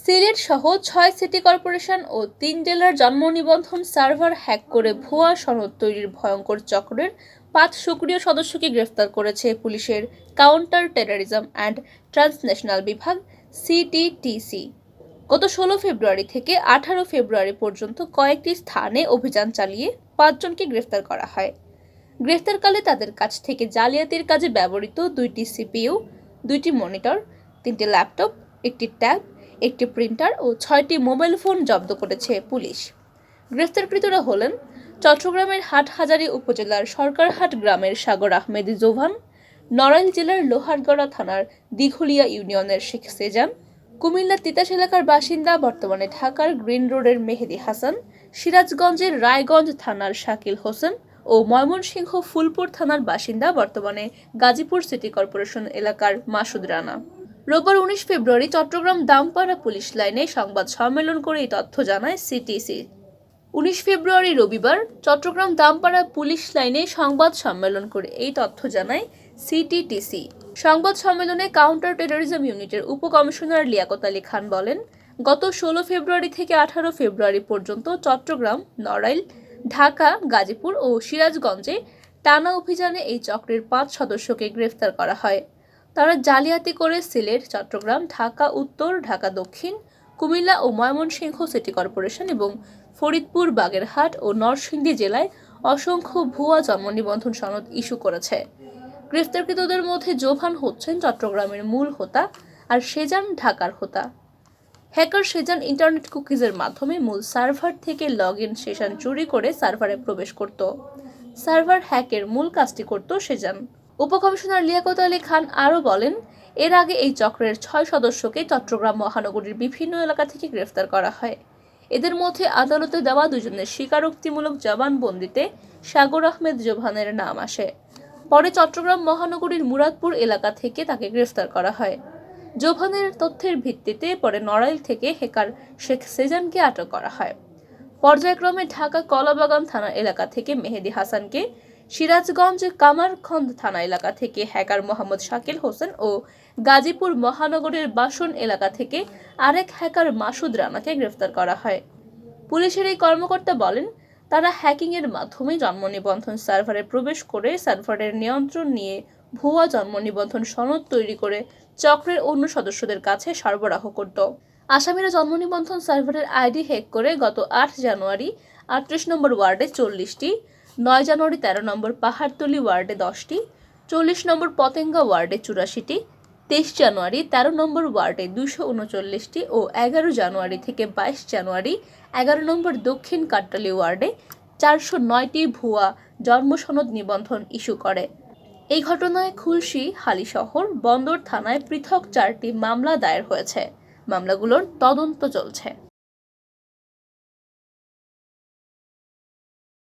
সিলেট সহ ৬ city corporation ও ৩ জেলার জন্ম নিবন্ধন সার্ভার হ্যাক করে ভুয়া সনদ তৈরির ভয়ঙ্কর চক্রের ৫ সক্রিয় সদস্যকে গ্রেফতার করেছে পুলিশের কাউন্টার টেররিজম অ্যান্ড ট্রান্সন্যাশনাল বিভাগ সিটিটিসি। গত ১৬ ফেব্রুয়ারি থেকে ১৮ ফেব্রুয়ারি পর্যন্ত কয়েকটি স্থানে অভিযান চালিয়ে ৫ জনকে গ্রেফতার করা হয়। গ্রেফতারকালে তাদের কাছ থেকে জালিয়াতির কাজে ব্যবহৃত ২টি সিপিইউ, ২টি মনিটর, ৩টি ল্যাপটপ, একটি ট্যাব, একটি প্রিন্টার ও ৬টি মোবাইল ফোন জব্দ করেছে পুলিশ। গ্রেফতারকৃতরা হলেন চট্টগ্রামের হাটহাজারী উপজেলার সরকারহাট গ্রামের সাগর আহমেদ জোভান, নড়াইল জেলার লোহারগড়া থানার দিঘলিয়া ইউনিয়নের শেখ সেজান, কুমিল্লা তিতাস এলাকার বাসিন্দা বর্তমানে ঢাকার গ্রিন রোডের মেহেদি হাসান, সিরাজগঞ্জের রায়গঞ্জ থানার শাকিল হোসেন ও ময়মনসিংহ ফুলপুর থানার বাসিন্দা বর্তমানে গাজীপুর সিটি কর্পোরেশন এলাকার মাসুদ রানা। রোববার ১৯ ফেব্রুয়ারি চট্টগ্রাম দামপাড়া পুলিশ লাইনে সংবাদ সম্মেলন করে এই তথ্য জানায় সিটিসি। ১৯ ফেব্রুয়ারি রবিবার চট্টগ্রাম দামপাড়া পুলিশ লাইনে সংবাদ সম্মেলন করে এই তথ্য জানায় সিটিটিসি। সংবাদ সম্মেলনে কাউন্টার টেররিজম ইউনিটের উপকমিশনার লিয়াকত আলী খান বলেন, গত ১৬ ফেব্রুয়ারি থেকে ১৮ ফেব্রুয়ারি পর্যন্ত চট্টগ্রাম, নড়াইল, ঢাকা, গাজীপুর ও সিরাজগঞ্জে টানা অভিযানে এই চক্রের ৫ সদস্যকে গ্রেফতার করা হয়। তারা জালিয়াতি করে সিলেট, চট্টগ্রাম, ঢাকা উত্তর, ঢাকা দক্ষিণ, কুমিল্লা ও ময়মনসিংহ সিটি কর্পোরেশন এবং ফরিদপুর, বাগেরহাট ও নরসিংদী জেলায় অসংখ্য ভুয়া জন্ম নিবন্ধন সনদ ইস্যু করেছে। গ্রেফতারকৃতদের মধ্যে জোভান হচ্ছেন চট্টগ্রামের মূল হোতা আর সেজান ঢাকার হোতা। হ্যাকার সেজান ইন্টারনেট কুকিজের মাধ্যমে মূল সার্ভার থেকে লগইন সেশন চুরি করে সার্ভারে প্রবেশ করত। সার্ভার হ্যাকের মূল কাজটি করত সেজান। উপকমিশনার লিয়াকত আলী খান আরও বলেন, এর আগে এই চক্রের ৬ সদস্যকে চট্টগ্রাম মহানগরীর বিভিন্ন এলাকা থেকে গ্রেফতার করা হয়। এদের মধ্যে আদালতে দেওয়া ২ জনের স্বীকারোক্তিমূলক জবানবন্দিতে সাগর আহমেদ জোভানের নাম আসে। পরে চট্টগ্রাম মহানগরীর মুরাদপুর এলাকা থেকে তাকে গ্রেফতার করা হয়। জোভানের তথ্যের ভিত্তিতে পরে নড়াইল থেকে হ্যাকার শেখ সেজানকে আটক করা হয়। পর্যায়ক্রমে ঢাকা কলাবাগান থানা এলাকা থেকে মেহেদি হাসানকে, সিরাজগঞ্জ কামারখন্দ থানা এলাকা থেকে হ্যাকার মোহাম্মদ শাকিল হোসেন ও গাজীপুর মহানগরের বাসন এলাকা থেকে আরেক হ্যাকার মাসুদ রানাকে গ্রেফতার করা হয়। পুলিশের এই কর্মকর্তা বলেন, তারা হ্যাকিংয়ের মাধ্যমে জন্ম নিবন্ধন সার্ভারে প্রবেশ করে সার্ভারের নিয়ন্ত্রণ নিয়ে ভুয়া জন্ম নিবন্ধন সনদ তৈরি করে চক্রের অন্য সদস্যদের কাছে সরবরাহ করত। আসামিরা জন্ম নিবন্ধন সার্ভারের আইডি হ্যাক করে গত ৮ জানুয়ারি ৩৮ নম্বর ওয়ার্ডে ৪০টি, ৯ জানুয়ারি ১৩ নম্বর পাহাড়তলী ওয়ার্ডে ১০টি, ৪০ নম্বর পতেঙ্গা ওয়ার্ডে ৮৪টি, ২৩ জানুয়ারি ১৩ নম্বর ওয়ার্ডে ২৩৯টি ও ১১ জানুয়ারি থেকে ২২ জানুয়ারি ১১ নম্বর দক্ষিণ কাট্টালী ওয়ার্ডে ৪০৯টি ভুয়া জন্ম সনদ নিবন্ধন ইস্যু করে। এই ঘটনায় খুলশী, হালিশহর, বন্দর থানায় পৃথক ৪টি মামলা দায়ের হয়েছে। মামলাগুলোর তদন্ত চলছে।